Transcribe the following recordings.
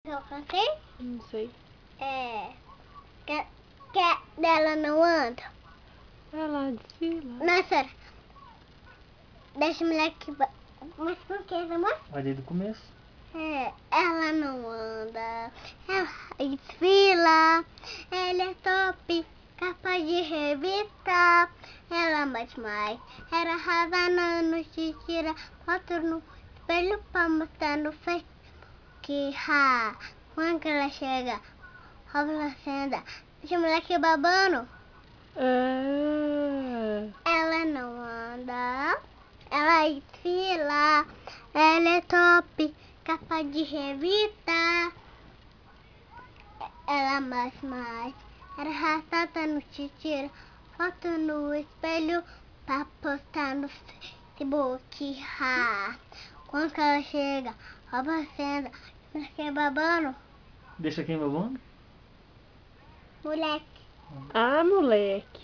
Eu cantei? Não sei. Que dela não anda. Ela desfila. Nossa, deixa o moleque. Mas por que, amor? Vai desde o começo. Ela não anda, ela desfila, ela é top, capa de revista, ela bate mais, ela arrasa te tira foto no espelho pra mostrar no Facebook. Quando ela chega, rouba a senda, deixa o moleque babando. Ela não anda, ela desfila, ela é top, capa de revista. Ela mais, ela arrasta no tira foto no espelho pra postar no Facebook. Quando ela chega, rouba a senda, fica babando. Deixa quem babando? Moleque. Ah, moleque.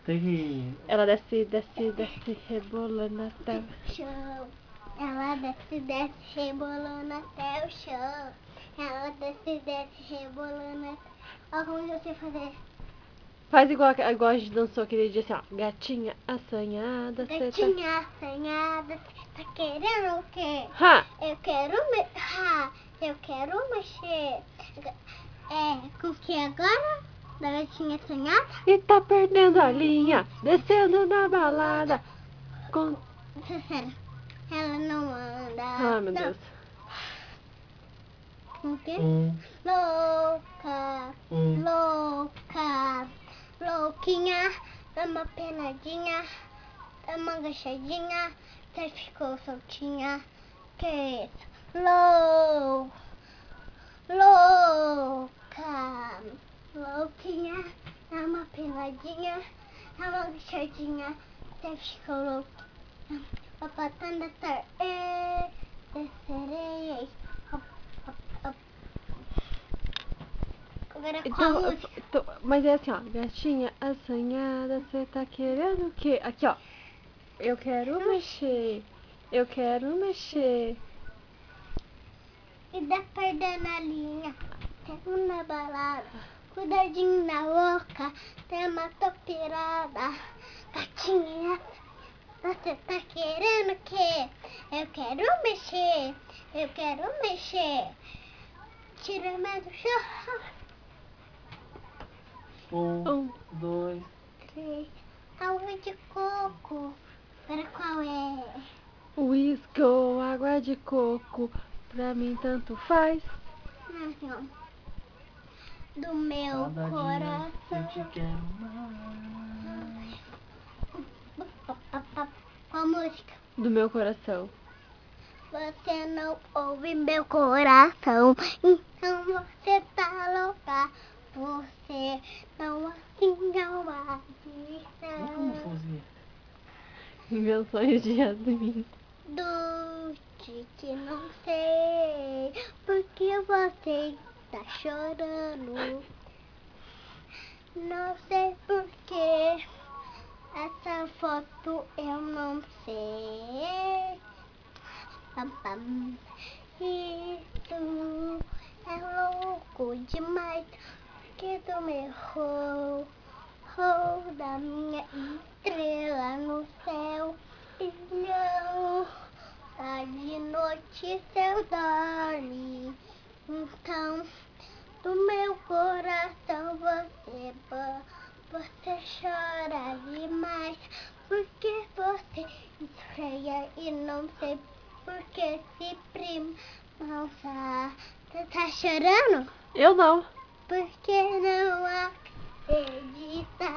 Tem que... Ela desce, rebolando até Chão. Ela desce, rebolando até o chão. Ela desce, rebolando até... Olha como eu sei fazer. Faz igual a gente dançou aquele dia assim, ó. Gatinha assanhada, Gatinha assanhada, tá querendo o quê? Ha! Eu quero mexer. Com o que agora? Da gatinha assanhada? E tá perdendo a linha, descendo na balada. Sério, ela não anda. Ah, meu Deus. O quê? Louca, louquinha, dá uma penadinha, dá uma agachadinha, até ficou soltinha. Que isso? Louca, louquinha, dá uma penadinha, dá uma agachadinha, até ficou louquinha. Papatanda tar, descerei. Agora qual a música? Mas é assim, ó. Gatinha assanhada, cê tá querendo o quê? Aqui, ó. Eu quero mexer. Eu quero mexer. E dá perdendo a linha. Pego na balada. Cuidadinho na boca. Tem uma topirada. Gatinha, você tá querendo o quê? Eu quero mexer. Eu quero mexer. Tira mais do chão. 1, 2, 3. Água de coco. Para qual é? Whisky ou água de coco, pra mim tanto faz. Assim, ó. Do meu cada coração. dia eu te quero mais. Qual música? Do meu coração. Você não ouve meu coração, então você tá louca. Você não assim é uma Não como fuzil. Invenções de Yasmin. Doce que não sei porque você tá chorando. Não sei porque essa foto eu não sei. Isso é louco demais, que do meu da minha estrela no céu. E não, tá de noite céu dorme. Então, do meu coração você chora demais, porque você estreia e não sei porque se prima. Nossa, você tá chorando? Eu não. Porque não acredita.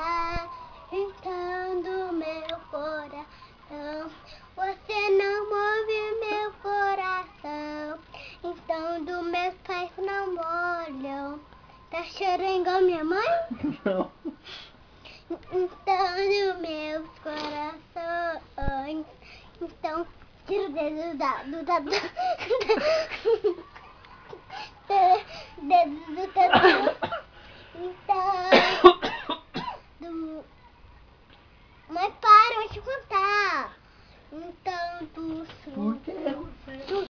Então do meu coração você não move meu coração. Então do meus pais não molham. Tá chorando igual minha mãe? Não. Então do meu coração. Então tira o dedo do dedo do tatu. Então mas para, deixa eu contar. Então do Por quê?